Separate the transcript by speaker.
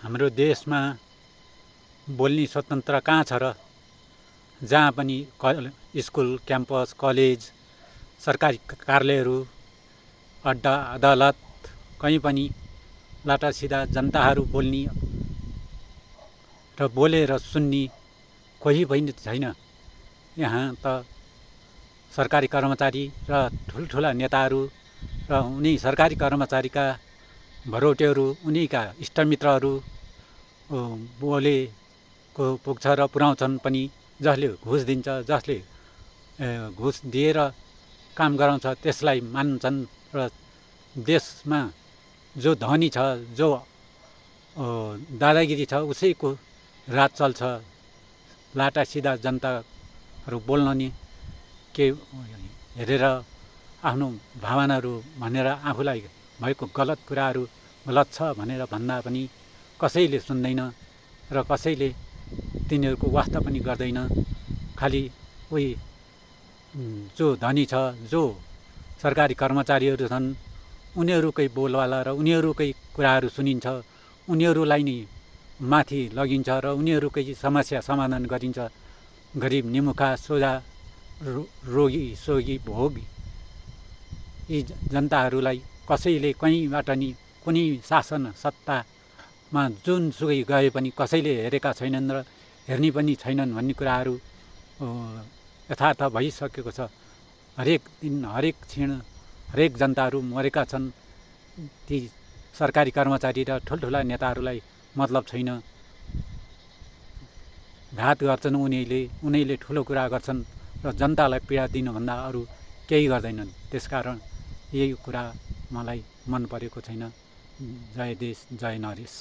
Speaker 1: हाम्रो देशमा बोल्ने स्वतन्त्र कहाँ छ र? जहाँ पनि स्कुल, क्याम्पस, कलेज, सरकारी कार्यालयहरू, अड्डा, अदालत, कहीँ पनि लाटासिधा जनताहरू बोल्ने र बोलेर सुन्ने कोही पनि छैन। यहाँ त सरकारी कर्मचारी र ठुल्ठुला नेताहरू र उनी सरकारी कर्मचारीका भरौटेहरू, उनीका इष्टमित्रहरू बोलेको पुग्छ र पुर्याउँछन् पनि। जसले घुस दिन्छ, जसले घुस दिएर काम गराउँछ त्यसलाई मान्छन् र देशमा जो धनी छ, जो दादागिरी छ, उसैको राज चल्छ। लाटासिधा जनताहरू बोल्न नि के हेरेर आफ्नो भावनाहरू भनेर आफूलाई भएको गलत कुराहरू गलत छ भनेर भन्दा पनि कसैले सुन्दैन र कसैले तिनीहरूको वास्ता पनि गर्दैन। खालि उही जो धनी छ, जो सरकारी कर्मचारीहरू छन्, उनीहरूकै बोलवाला र उनीहरूकै कुराहरू सुनिन्छ, उनीहरूलाई नै माथि लगिन्छ र उनीहरूकै समस्या समाधान गरिन्छ। गरिब निमुखा सोझा रोगी सोगी भोगी यी जनताहरूलाई कसैले कहीँबाट नि कुनै शासन सत्तामा जुनसुकै गए पनि कसैले हेरेका छैनन् र हेर्ने पनि छैनन् भन्ने कुराहरू यथार्थ भइसकेको छ। हरेक दिन, हरेक क्षण, हरेक जनताहरू मरेका छन्। ती सरकारी कर्मचारी र ठुल्ठुला नेताहरूलाई मतलब छैन। घात गर्छन् उनीहरूले ठुलो कुरा गर्छन् र जनतालाई पीडा दिनुभन्दा अरू केही गर्दैनन्। त्यसकारण यही कुरा मलाई मन परेको छैन। जय देश, जय नरेश।